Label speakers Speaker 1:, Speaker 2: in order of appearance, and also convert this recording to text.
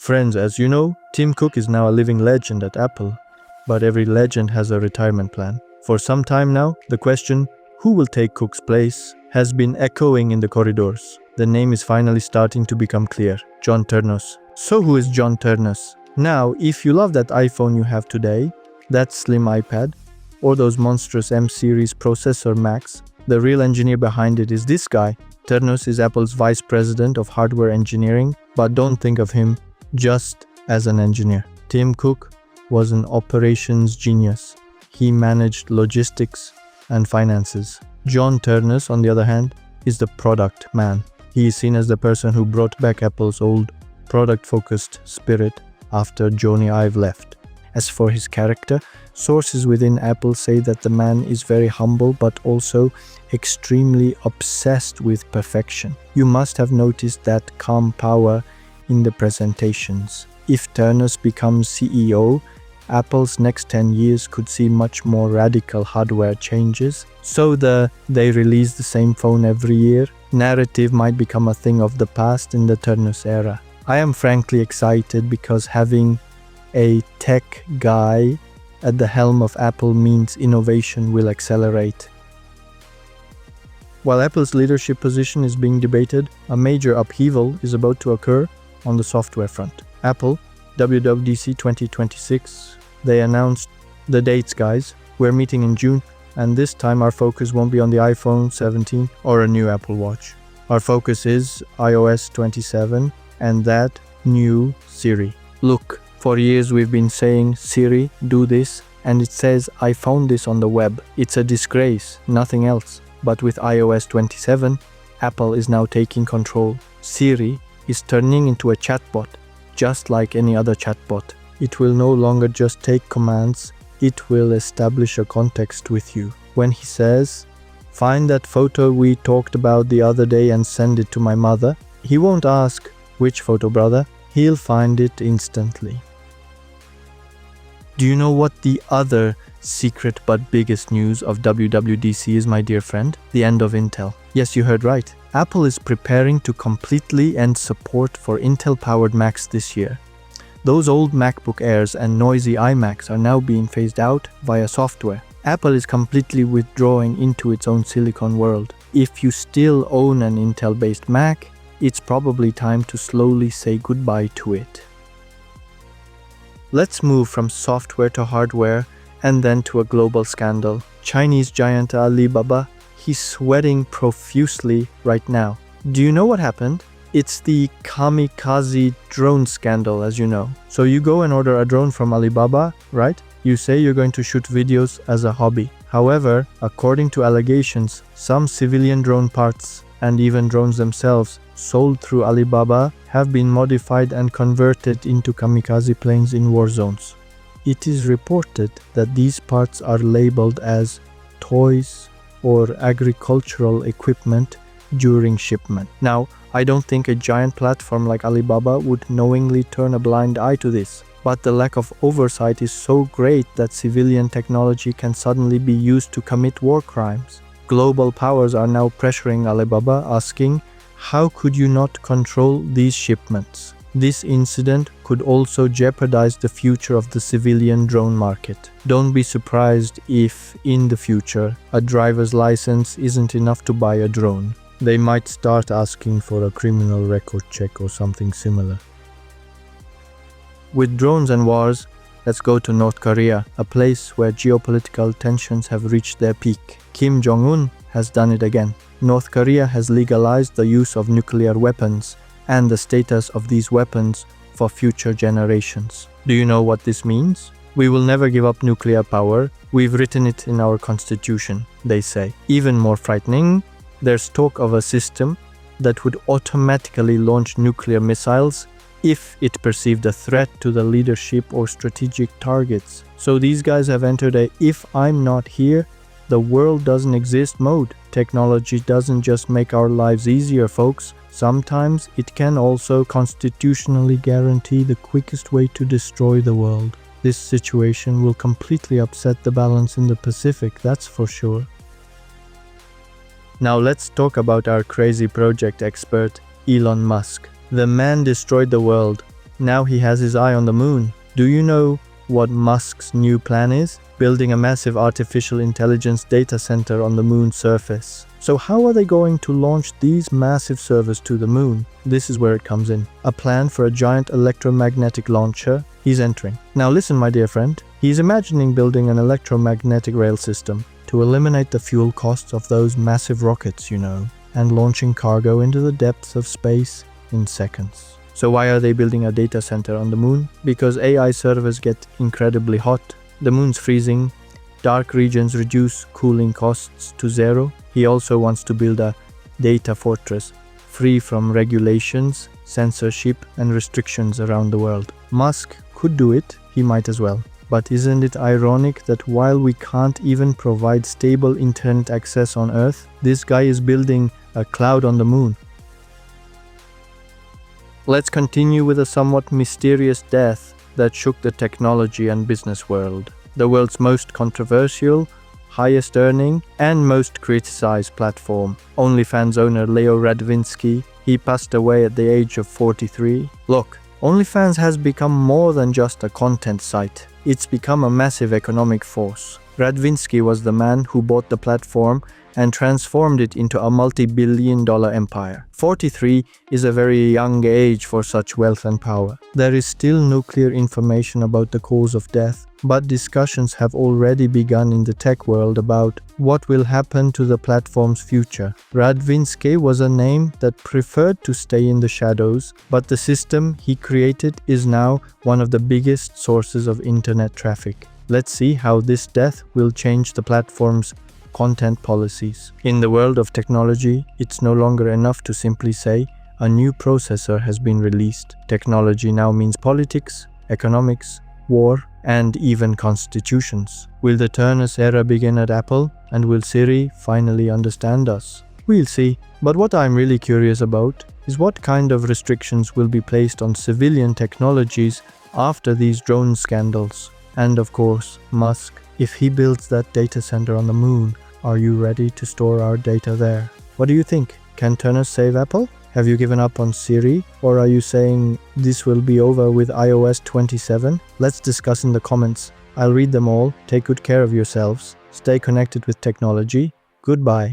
Speaker 1: Friends, as you know, Tim Cook is now a living legend at Apple, but every legend has a retirement plan. For some time now, the question, who will take Cook's place, has been echoing in the corridors. The name is finally starting to become clear: John Ternus. So who is John Ternus? Now, if you love that iPhone you have today, that slim iPad, or those monstrous M-series processor Macs, the real engineer behind it is this guy. Ternus is Apple's vice president of hardware engineering, but don't think of him just as an engineer. Tim Cook was an operations genius. He managed logistics and finances. John Ternus, on the other hand, is the product man. He is seen as the person who brought back Apple's old product-focused spirit after Jony Ive left. As for his character, sources within Apple say that the man is very humble but also extremely obsessed with perfection. You must have noticed that calm power in the presentations. If Ternus becomes CEO, Apple's next 10 years could see much more radical hardware changes. So they release the same phone every year narrative might become a thing of the past in the Ternus era. I am frankly excited because having a tech guy at the helm of Apple means innovation will accelerate. While Apple's leadership position is being debated, a major upheaval is about to occur on the software front. Apple, WWDC 2026, they announced the dates, guys. We're meeting in June, and this time our focus won't be on the iPhone 17 or a new Apple Watch. Our focus is iOS 27 and that new Siri. Look, for years we've been saying, Siri, do this, and it says, I found this on the web. It's a disgrace, nothing else. But with iOS 27, Apple is now taking control. Siri is turning into a chatbot, just like any other chatbot. It will no longer just take commands, it will establish a context with you. When he says, find that photo we talked about the other day and send it to my mother, he won't ask, which photo, brother? He'll find it instantly. Do you know what the other secret but biggest news of WWDC is, my dear friend? The end of Intel. Yes, you heard right. Apple is preparing to completely end support for Intel-powered Macs this year. Those old MacBook Airs and noisy iMacs are now being phased out via software. Apple is completely withdrawing into its own silicon world. If you still own an Intel-based Mac, it's probably time to slowly say goodbye to it. Let's move from software to hardware and then to a global scandal. Chinese giant Alibaba, he's sweating profusely right now. Do you know what happened? It's the kamikaze drone scandal, as you know. So you go and order a drone from Alibaba, right? You say you're going to shoot videos as a hobby. However, according to allegations, some civilian drone parts and even drones themselves sold through Alibaba have been modified and converted into kamikaze planes in war zones. It is reported that these parts are labeled as toys or agricultural equipment during shipment. Now, I don't think a giant platform like Alibaba would knowingly turn a blind eye to this, but the lack of oversight is so great that civilian technology can suddenly be used to commit war crimes. Global powers are now pressuring Alibaba, asking, how could you not control these shipments? This incident could also jeopardize the future of the civilian drone market. Don't be surprised if, in the future, a driver's license isn't enough to buy a drone. They might start asking for a criminal record check or something similar. With drones and wars, let's go to North Korea, a place where geopolitical tensions have reached their peak. Kim Jong-un has done it again. North Korea has legalized the use of nuclear weapons and the status of these weapons for future generations. Do you know what this means? We will never give up nuclear power. We've written it in our constitution, they say. Even more frightening, there's talk of a system that would automatically launch nuclear missiles if it perceived a threat to the leadership or strategic targets. So these guys have entered a if I'm not here, the world doesn't exist mode. Technology doesn't just make our lives easier, folks. Sometimes it can also constitutionally guarantee the quickest way to destroy the world. This situation will completely upset the balance in the Pacific, that's for sure. Now let's talk about our crazy project expert, Elon Musk. The man destroyed the world, Now he has his eye on the moon. Do you know what Musk's new plan is? Building a massive artificial intelligence data center on the moon's surface. So how are they going to launch these massive servers to the moon? This is where it comes in. A plan for a giant electromagnetic launcher he's entering. Now listen, my dear friend. He's imagining building an electromagnetic rail system to eliminate the fuel costs of those massive rockets, and launching cargo into the depths of space in seconds. So why are they building a data center on the moon? Because AI servers get incredibly hot. The moon's freezing. Dark regions reduce cooling costs to zero. He also wants to build a data fortress free from regulations, censorship, and restrictions around the world. Musk could do it, he might as well. But isn't it ironic that while we can't even provide stable internet access on Earth, this guy is building a cloud on the moon? Let's continue with a somewhat mysterious death that shook the technology and business world. The world's most controversial, highest earning, and most criticized platform, OnlyFans owner Leo Radvinsky, he passed away at the age of 43. Look, OnlyFans has become more than just a content site. It's become a massive economic force. Radvinsky was the man who bought the platform and transformed it into a multi-billion-dollar empire. 43 is a very young age for such wealth and power. There is still no clear information about the cause of death, but discussions have already begun in the tech world about what will happen to the platform's future. Radvinsky was a name that preferred to stay in the shadows, but the system he created is now one of the biggest sources of internet traffic. Let's see how this death will change the platform's content policies. In the world of technology, it's no longer enough to simply say a new processor has been released. Technology now means politics, economics, war, and even constitutions. Will the Ternus era begin at Apple? And will Siri finally understand us? We'll see. But what I'm really curious about is what kind of restrictions will be placed on civilian technologies after these drone scandals. And of course, Musk. If he builds that data center on the moon, are you ready to store our data there? What do you think? Can Ternus save Apple? Have you given up on Siri? Or are you saying this will be over with iOS 27? Let's discuss in the comments. I'll read them all. Take good care of yourselves. Stay connected with technology. Goodbye.